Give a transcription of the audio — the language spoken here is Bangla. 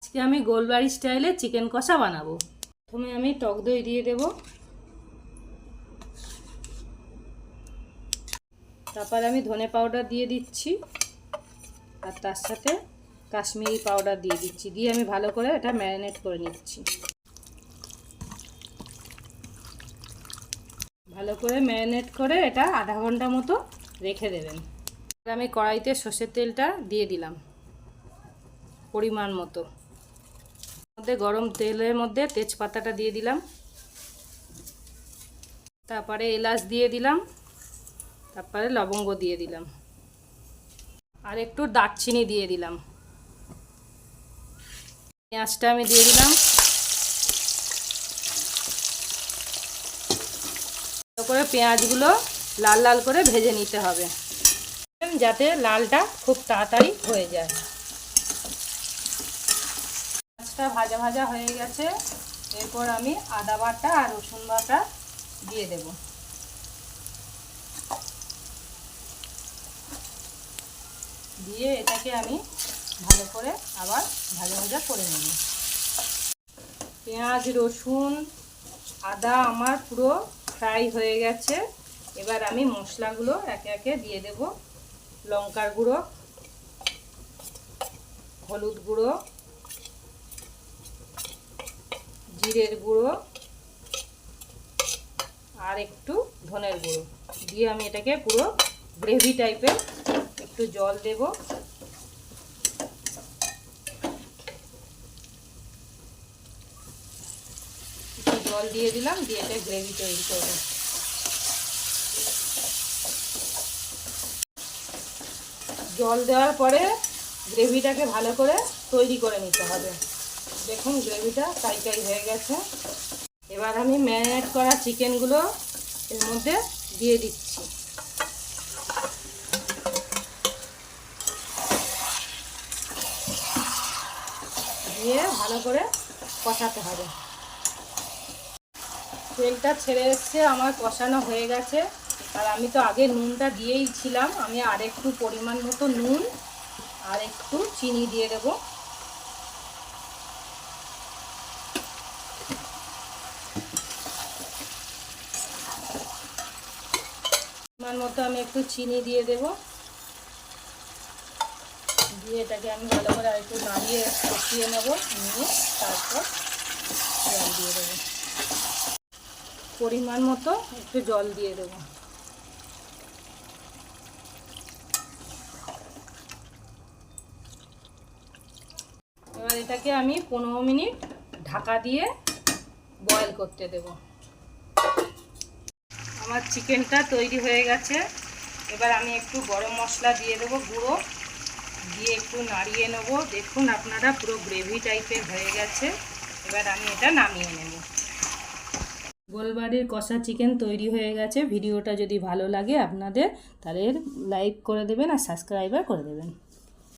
আজকে আমি গোলবাড়ি স্টাইলে চিকেন কষা বানাবো। প্রথমে আমি টক দই দিয়ে দেব, তারপর আমি ধনে পাউডার দিয়ে দিচ্ছি আর তার সাথে কাশ্মীরি পাউডার দিয়ে দিচ্ছি, দিয়ে আমি ভালো করে এটা ম্যারিনেট করে নিচ্ছি। ভালো করে ম্যারিনেট করে এটা আধা ঘন্টা মতো রেখে দেবেন। আমি কড়াইতে সর্ষের তেলটা দিয়ে দিলাম পরিমাণ মতো, মধ্যে গরম তেলের মধ্যে তেজপাতাটা দিয়ে দিলাম, তারপরে এলাচ দিয়ে দিলাম, তারপরে লবঙ্গ দিয়ে দিলাম আর একটু দারচিনি দিয়ে দিলাম। পেঁয়াজটা আমি দিয়ে দিলাম, ভালো করে পেঁয়াজগুলো লাল লাল করে ভেজে নিতে হবে যাতে লালটা খুব তাড়াতাড়ি হয়ে যায়। পেঁয়াজটা ভাজা ভাজা হয়ে গেছে, এরপর আমি আদা বাটা আর রসুন বাটা দিয়ে দেব। দিয়ে এটাকে আমি ভালো করে আবার ভাজা ভাজা করে নেব। পেঁয়াজ রসুন আদা আমার পুরো ফ্রাই হয়ে গেছে। এবার আমি মশলাগুলো একে একে দিয়ে দেব। লঙ্কার গুঁড়ো, হলুদ গুঁড়ো, জিরের গুঁড়ো আর একটু ধনের গুঁড়ো দিয়ে আমি এটাকে পুরো গ্রেভি টাইপের একটু জল দেব। একটু জল দিয়ে দিলাম, দিয়ে এটা গ্রেভি তৈরি করব। জল দেওয়ার পরে গ্রেভিটাকে ভালো করে তৈরি করে নিতে হবে। দেখুন গ্রেভিটা কাই হয়ে গেছে। এবার আমি ম্যারিনেট করা চিকেনগুলো এর মধ্যে দিয়ে দিচ্ছি। দিয়ে ভালো করে কষাতে হবে। তেলটা ছেড়ে এসছে, আমার কষানো হয়ে গেছে। আর আমি তো আগে নুনটা দিয়েই ছিলাম, আমি আর একটু পরিমাণ মতো নুন আর একটু চিনি দিয়ে দেব। পরিমাণ মতো আমি একটু চিনি দিয়ে দেব, দিয়ে এটাকে আমি ভালো করে আর একটু নাড়িয়ে কষিয়ে নেব, নিয়ে তারপর জল দিয়ে দেবো। পরিমাণ মতো একটু জল দিয়ে দেব। এবার এটাকে আমি 15 মিনিট ঢাকা দিয়ে বয়েল করতে দেব। আমার চিকেনটা তৈরি হয়ে গেছে। এবার আমি একটু গরম মশলা দিয়ে দেবো গুঁড়ো, দিয়ে একটু নাড়িয়ে নেব। দেখুন আপনারা পুরো গ্রেভি টাইপের হয়ে গেছে। এবার আমি এটা নামিয়ে নেব। গোলবাড়ির কষা চিকেন তৈরি হয়ে গেছে। ভিডিওটা যদি ভালো লাগে আপনাদের তাহলে লাইক করে দেবেন আর সাবস্ক্রাইবার করে দেবেন।